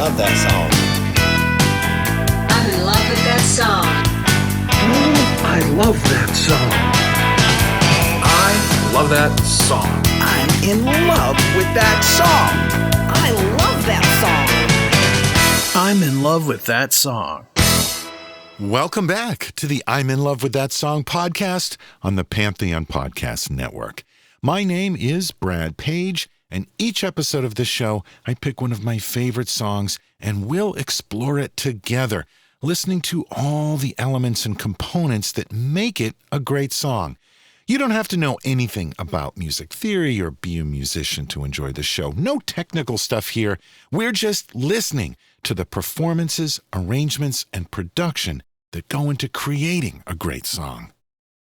love that song. I'm in love with that song. I love that song. I love that song. I'm in love with that song. I love that song. I'm in love with that song. Welcome back to the I'm in love with that song podcast on the Pantheon Podcast Network. My name is Brad Page, and each episode of this show, I pick one of my favorite songs and we'll explore it together, listening to all the elements and components that make it a great song. You don't have to know anything about music theory or be a musician to enjoy the show. No technical stuff here. We're just listening to the performances, arrangements, and production that go into creating a great song.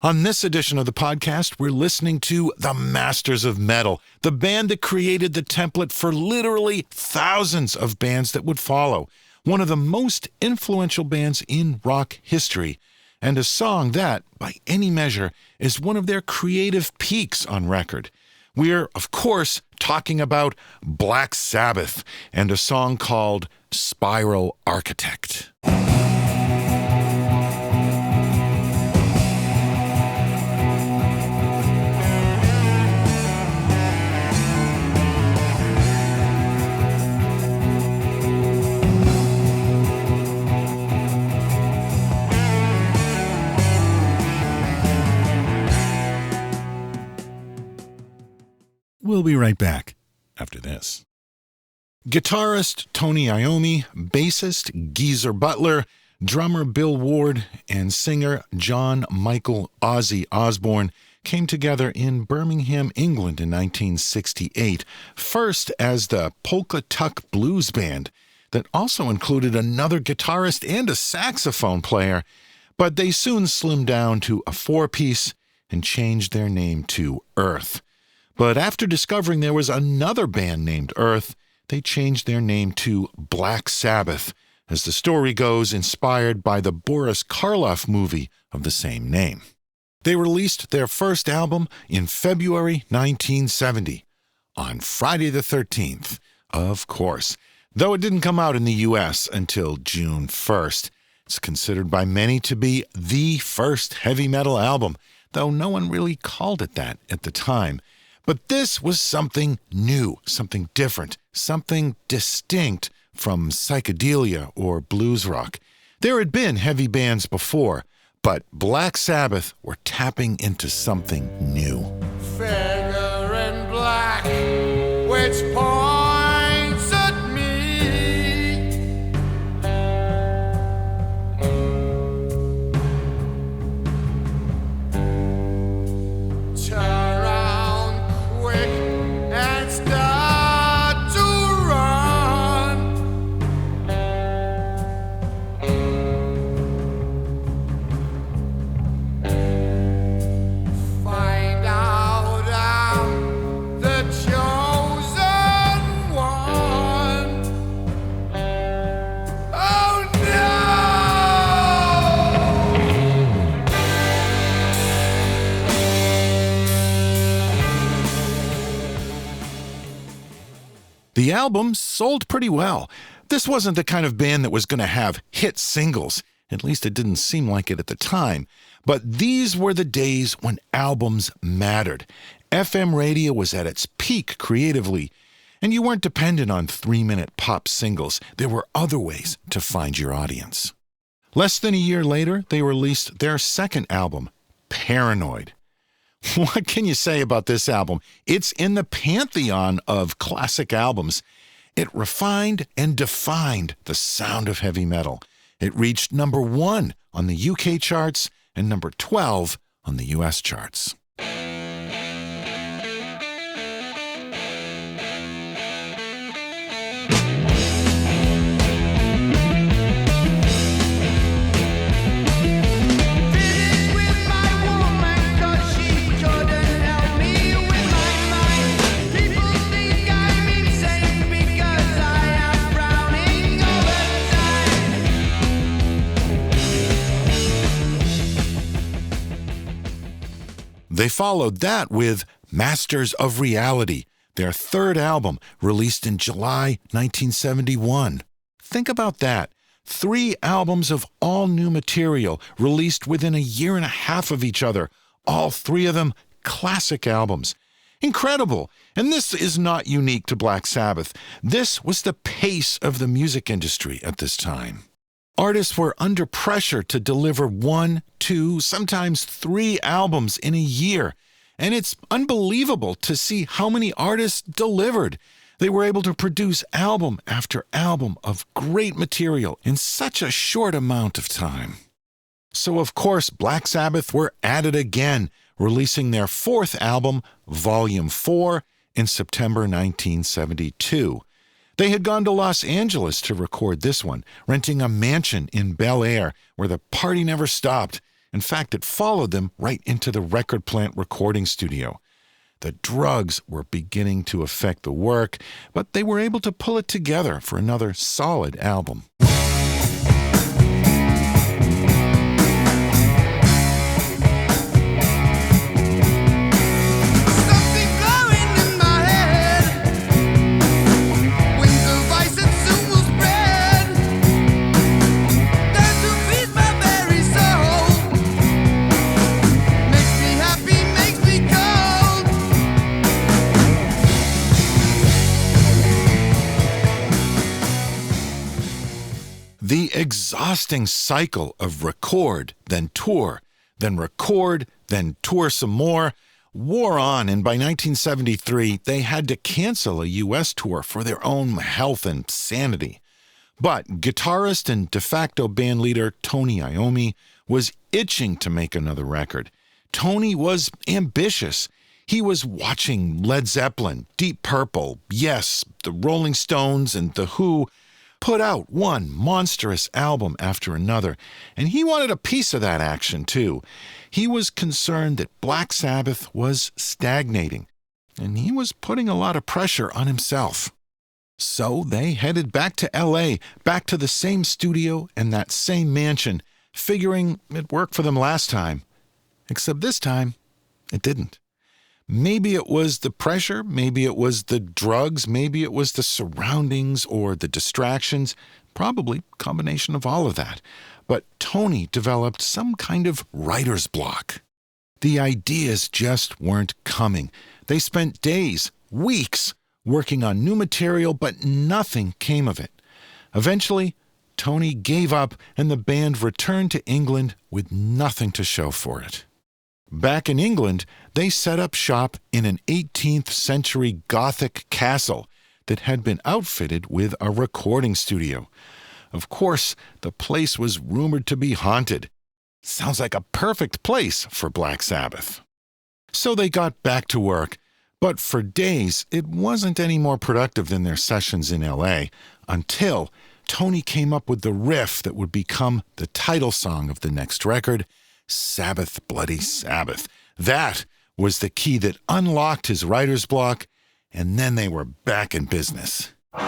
On this edition of the podcast, we're listening to the Masters of Metal, the band that created the template for literally thousands of bands that would follow. One of the most influential bands in rock history, and a song that, by any measure, is one of their creative peaks on record. We're, of course, talking about Black Sabbath and a song called Spiral Architect. We'll be right back after this. Guitarist Tony Iommi, bassist Geezer Butler, drummer Bill Ward, and singer John Michael Ozzy Osbourne came together in Birmingham, England in 1968, first as the Polka Tuck Blues Band that also included another guitarist and a saxophone player, but they soon slimmed down to a four-piece and changed their name to Earth. But after discovering there was another band named Earth, they changed their name to Black Sabbath, as the story goes, inspired by the Boris Karloff movie of the same name. They released their first album in February 1970, on Friday the 13th, of course, though it didn't come out in the U.S. until June 1st. It's considered by many to be the first heavy metal album, though no one really called it that at the time. But this was something new, something different, something distinct from psychedelia or blues rock. There had been heavy bands before, but Black Sabbath were tapping into something new. Figure in black, which points at me. Turn around quick and start to run. Find out I'm the chosen one. Oh no! The album sold pretty well. This wasn't the kind of band that was going to have hit singles. At least it didn't seem like it at the time. But these were the days when albums mattered. FM radio was at its peak creatively, and you weren't dependent on 3-minute pop singles. There were other ways to find your audience. Less than a year later, they released their second album, Paranoid. What can you say about this album? It's in the pantheon of classic albums. It refined and defined the sound of heavy metal. It reached number 1 on the UK charts and number 12 on the US charts. Finish with my woman, 'cause she couldn't help me with my mind. People think I'm insane because I am frowning all the time. They followed that with Masters of Reality, their third album, released in July 1971. Think about that. 3 albums of all new material released within a year and a half of each other. All 3 of them classic albums. Incredible! And this is not unique to Black Sabbath. This was the pace of the music industry at this time. Artists were under pressure to deliver 1, 2, sometimes 3 albums in a year. And it's unbelievable to see how many artists delivered. They were able to produce album after album of great material in such a short amount of time. So, of course, Black Sabbath were at it again, releasing their 4th album, Volume 4, in September 1972. They had gone to Los Angeles to record this one, renting a mansion in Bel Air where the party never stopped. In fact, it followed them right into the record plant recording studio. The drugs were beginning to affect the work, but they were able to pull it together for another solid album. Something glowing in my head. Wings of ice and soon will spread. Time to feed my very soul. Makes me happy, makes me cold. The exhausting cycle of record, then tour, then record, then tour some more, wore on, and by 1973, they had to cancel a U.S. tour for their own health and sanity. But guitarist and de facto band leader Tony Iommi was itching to make another record. Tony was ambitious. He was watching Led Zeppelin, Deep Purple, Yes, the Rolling Stones, and The Who put out one monstrous album after another, and he wanted a piece of that action too. He was concerned that Black Sabbath was stagnating, and he was putting a lot of pressure on himself. So they headed back to L.A., back to the same studio and that same mansion, figuring it worked for them last time. Except this time, it didn't. Maybe it was the pressure, maybe it was the drugs, maybe it was the surroundings or the distractions, probably a combination of all of that. But Tony developed some kind of writer's block. The ideas just weren't coming. They spent days, weeks, working on new material, but nothing came of it. Eventually, Tony gave up and the band returned to England with nothing to show for it. Back in England, they set up shop in an 18th century Gothic castle that had been outfitted with a recording studio. Of course, the place was rumored to be haunted. Sounds like a perfect place for Black Sabbath. So they got back to work, but for days it wasn't any more productive than their sessions in L.A. until Tony came up with the riff that would become the title song of the next record, Sabbath Bloody Sabbath. That was the key that unlocked his writer's block, and then they were back in business. You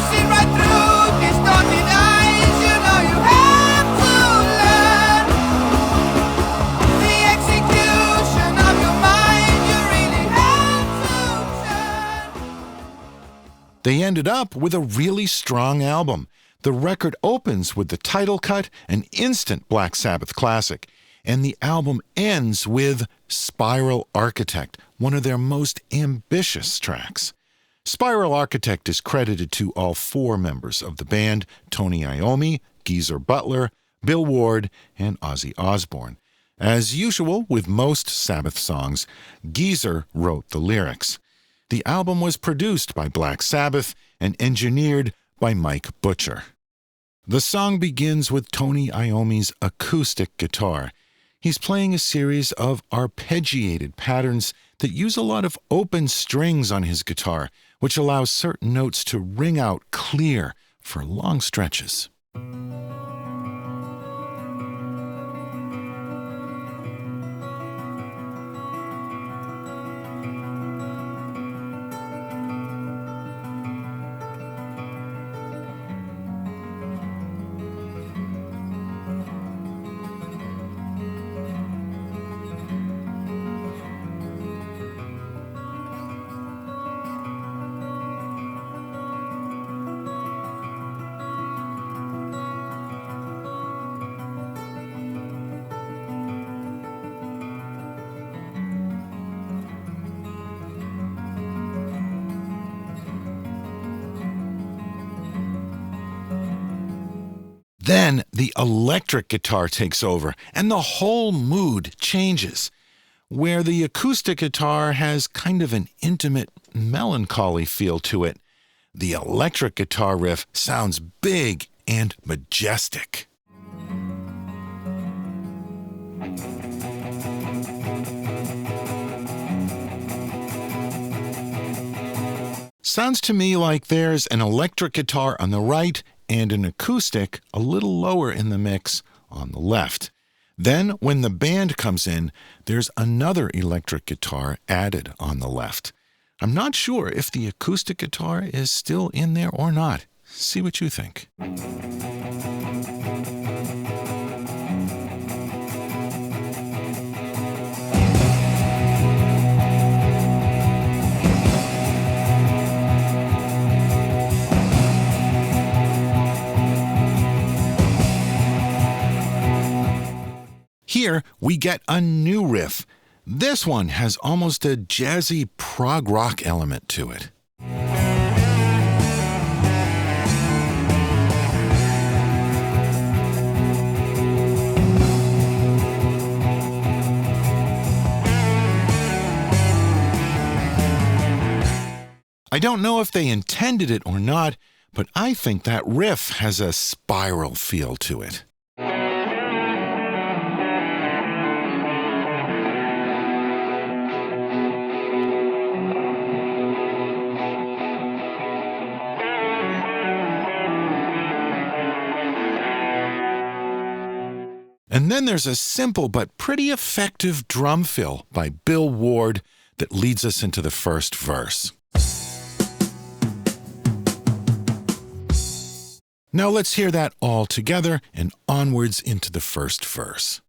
see right through these starting eyes. You know you have to learn the execution of your mind. You really have to turn. They ended up with a really strong album. The record opens with the title cut, an instant Black Sabbath classic, and the album ends with Spiral Architect, one of their most ambitious tracks. Spiral Architect is credited to all 4 members of the band, Tony Iommi, Geezer Butler, Bill Ward, and Ozzy Osbourne. As usual with most Sabbath songs, Geezer wrote the lyrics. The album was produced by Black Sabbath and engineered by Mike Butcher. The song begins with Tony Iommi's acoustic guitar. He's playing a series of arpeggiated patterns that use a lot of open strings on his guitar, which allows certain notes to ring out clear for long stretches. Then the electric guitar takes over, and the whole mood changes. Where the acoustic guitar has kind of an intimate, melancholy feel to it, the electric guitar riff sounds big and majestic. Sounds to me like there's an electric guitar on the right and an acoustic a little lower in the mix on the left. Then, when the band comes in, there's another electric guitar added on the left. I'm not sure if the acoustic guitar is still in there or not. See what you think. Here we get a new riff. This one has almost a jazzy prog rock element to it. I don't know if they intended it or not, but I think that riff has a spiral feel to it. And then there's a simple but pretty effective drum fill by Bill Ward that leads us into the first verse. Now let's hear that all together and onwards into the first verse.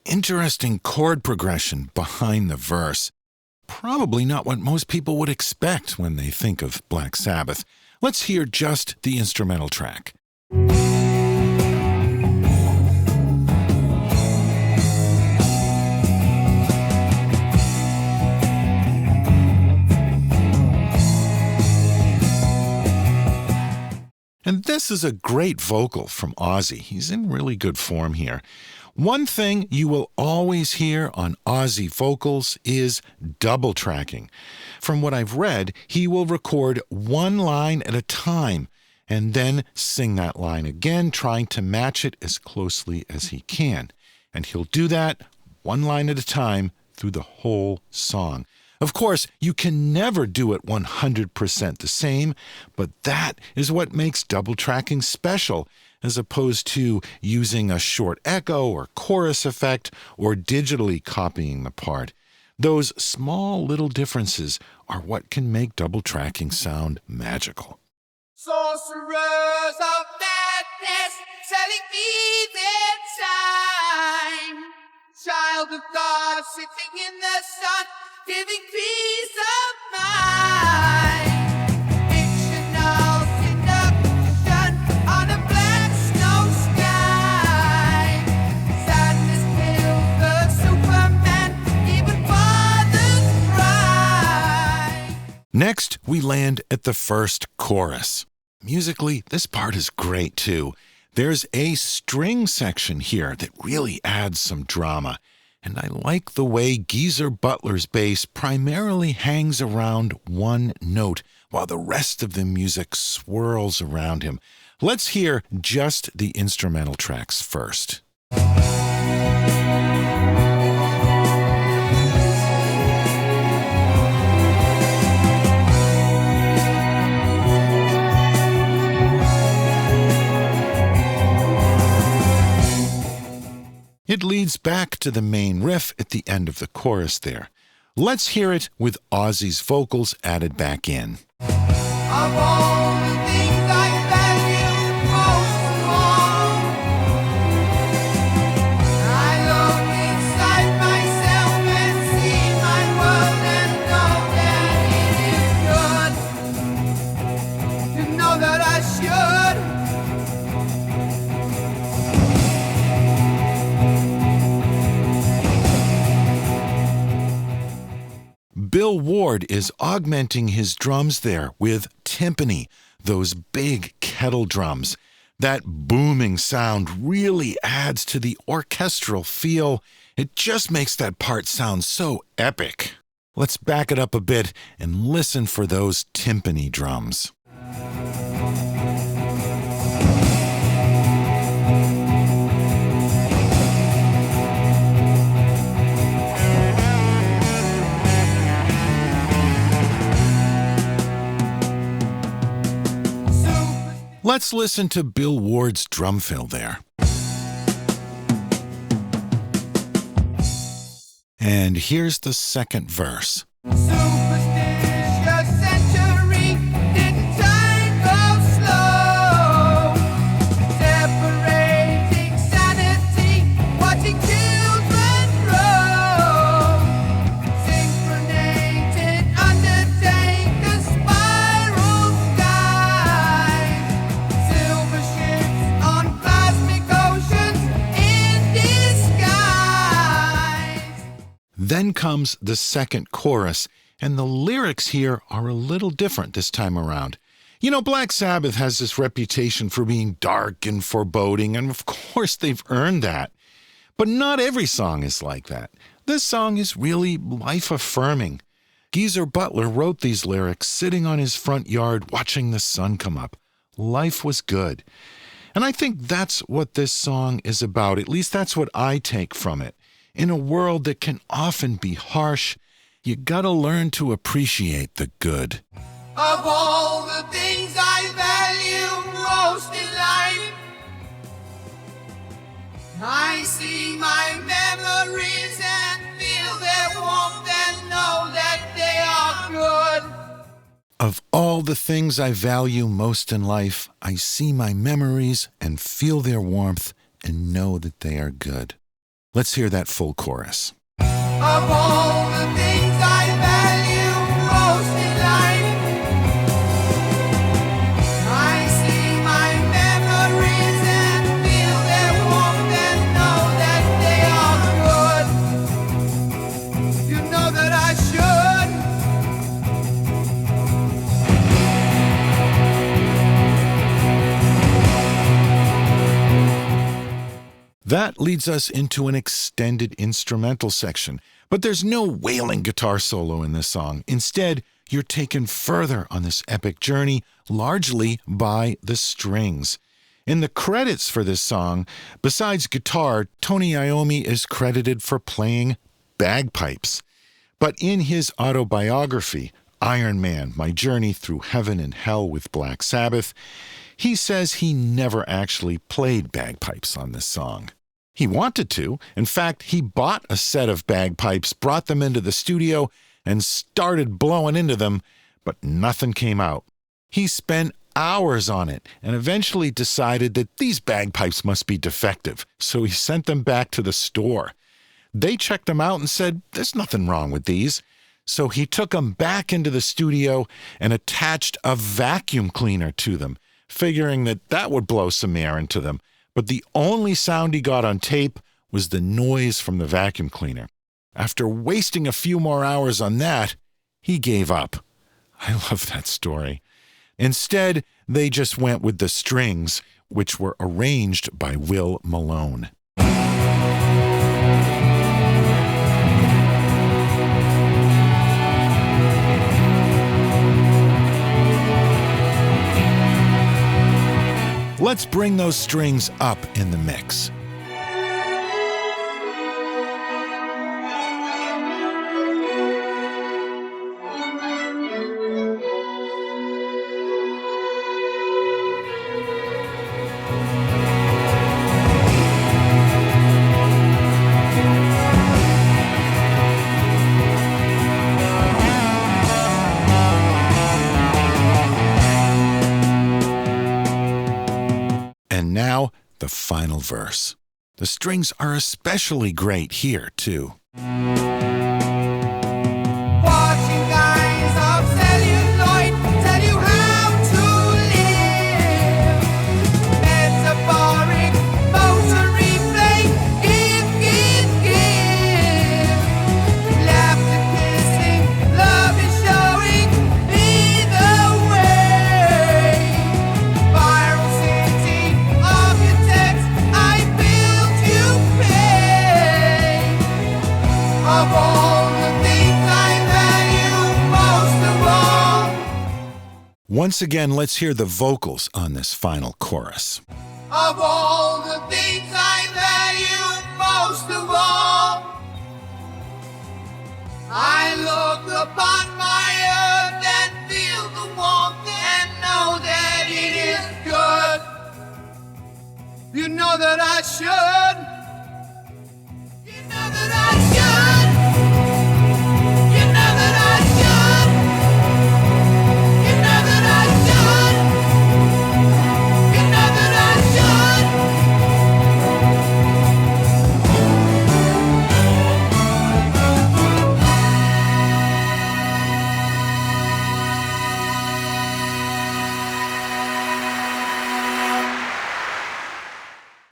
Interesting chord progression behind the verse. Probably not what most people would expect when they think of Black Sabbath. Let's hear just the instrumental track. And this is a great vocal from Ozzy. He's in really good form here. One thing you will always hear on Ozzy vocals is double tracking. From what I've read, he will record one line at a time and then sing that line again, trying to match it as closely as he can. And he'll do that one line at a time through the whole song. Of course, you can never do it 100% the same, but that is what makes double tracking special, as opposed to using a short echo or chorus effect or digitally copying the part. Those small little differences are what can make double tracking sound magical. Sorcerers of madness, selling me their time. Child of God, sitting in the sun, giving peace of mind. Fictional seduction on a black snow sky. Sadness kills the Superman, even fathers cry. Next, we land at the first chorus. Musically, this part is great too. There's a string section here that really adds some drama. And I like the way Geezer Butler's bass primarily hangs around one note while the rest of the music swirls around him. Let's hear just the instrumental tracks first. It leads back to the main riff at the end of the chorus there. Let's hear it with Ozzy's vocals added back in. Of all the things I value most of all, Ward is augmenting his drums there with timpani, those big kettle drums. That booming sound really adds to the orchestral feel. It just makes that part sound so epic. Let's back it up a bit and listen for those timpani drums. Let's listen to Bill Ward's drum fill there. And here's the second verse. Superstitious century didn't time go slow, separating sanity, watching children grow, synchronated undertake the spiral sky, silver ships on cosmic oceans in disguise. Then comes the second chorus, and the lyrics here are a little different this time around. You know, Black Sabbath has this reputation for being dark and foreboding, and of course they've earned that. But not every song is like that. This song is really life-affirming. Geezer Butler wrote these lyrics sitting on his front yard watching the sun come up. Life was good. And I think that's what this song is about. At least that's what I take from it. In a world that can often be harsh, you gotta learn to appreciate the good. Of all the things I value most in life, I see my memories and feel their warmth and know that they are good. Of all the things I value most in life, I see my memories and feel their warmth and know that they are good. Let's hear that full chorus. Of all the things I value most in life, I see my memories and feel their warmth and know that they are good. You know that I should. That leads us into an extended instrumental section, but there's no wailing guitar solo in this song. Instead, you're taken further on this epic journey, largely by the strings. In the credits for this song, besides guitar, Tony Iommi is credited for playing bagpipes. But in his autobiography, Iron Man, My Journey Through Heaven and Hell with Black Sabbath, he says he never actually played bagpipes on this song. He wanted to. In fact, he bought a set of bagpipes, brought them into the studio, and started blowing into them, but nothing came out. He spent hours on it and eventually decided that these bagpipes must be defective, so he sent them back to the store. They checked them out and said, "There's nothing wrong with these." So he took them back into the studio and attached a vacuum cleaner to them, figuring that that would blow some air into them. But the only sound he got on tape was the noise from the vacuum cleaner. After wasting a few more hours on that, he gave up. I love that story. Instead, they just went with the strings, which were arranged by Will Malone. Let's bring those strings up in the mix. And now, the final verse. The strings are especially great here, too. Watching guys of celluloid tell you how to live. Metaphoric motor replay, give. Laughter kissing, love is Once again, let's hear the vocals on this final chorus. Of all the things I value most of all, I look upon my earth and feel the warmth and know that it is good. You know that I should. You know that I should. You know that I should. You know that I should. You know that I should.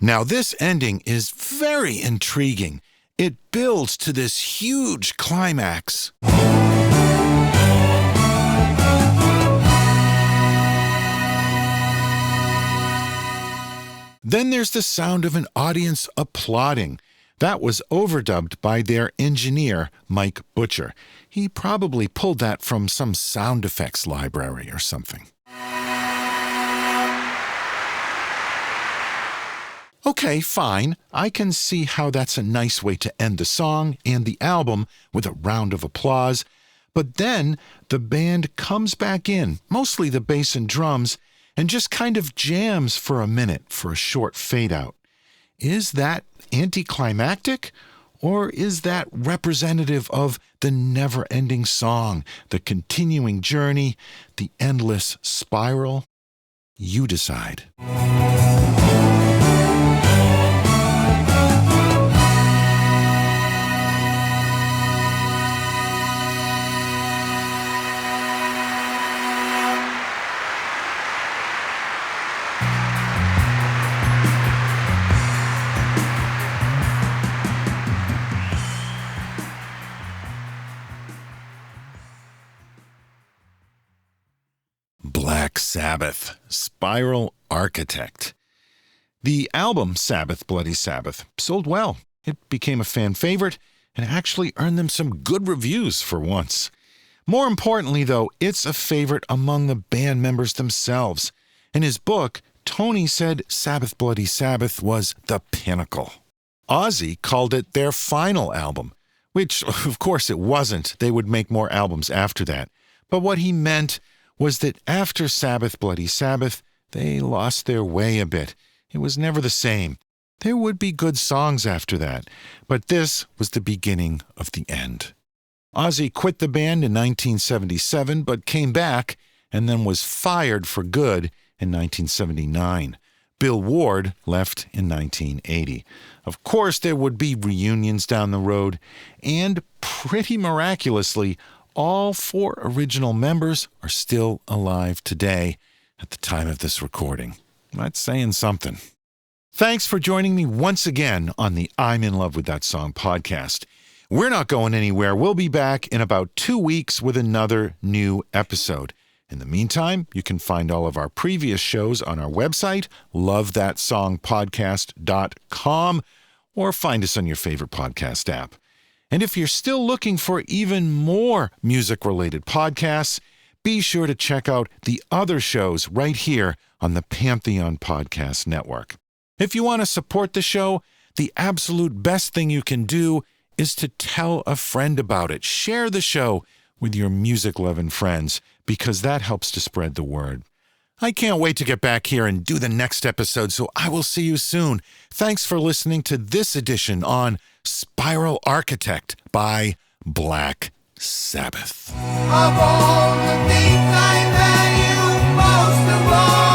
Now, this ending is very intriguing. It builds to this huge climax. Then there's the sound of an audience applauding. That was overdubbed by their engineer, Mike Butcher. He probably pulled that from some sound effects library or something. Okay, fine. I can see how that's a nice way to end the song and the album with a round of applause. But then the band comes back in, mostly the bass and drums, and just kind of jams for a minute for a short fade out. Is that anticlimactic? Or is that representative of the never-ending song, the continuing journey, the endless spiral? You decide. Black Sabbath, Spiral Architect. The album Sabbath Bloody Sabbath sold well. It became a fan favorite and actually earned them some good reviews for once. More importantly, though, it's a favorite among the band members themselves. In his book, Tony said Sabbath Bloody Sabbath was the pinnacle. Ozzy called it their final album, which, of course, it wasn't. They would make more albums after that. But what he meant was that after Sabbath Bloody Sabbath, they lost their way a bit. It was never the same. There would be good songs after that, but this was the beginning of the end. Ozzy quit the band in 1977, but came back and then was fired for good in 1979. Bill Ward left in 1980. Of course, there would be reunions down the road, and pretty miraculously, all 4 original members are still alive today at the time of this recording. That's saying something. Thanks for joining me once again on the I'm in Love with That Song podcast. We're not going anywhere. We'll be back in about 2 weeks with another new episode. In the meantime, you can find all of our previous shows on our website, lovethatsongpodcast.com, or find us on your favorite podcast app. And if you're still looking for even more music-related podcasts, be sure to check out the other shows right here on the Pantheon Podcast Network. If you want to support the show, the absolute best thing you can do is to tell a friend about it. Share the show with your music-loving friends, because that helps to spread the word. I can't wait to get back here and do the next episode, so I will see you soon. Thanks for listening to this edition on Spiral Architect by Black Sabbath. Of all the things I value most of all,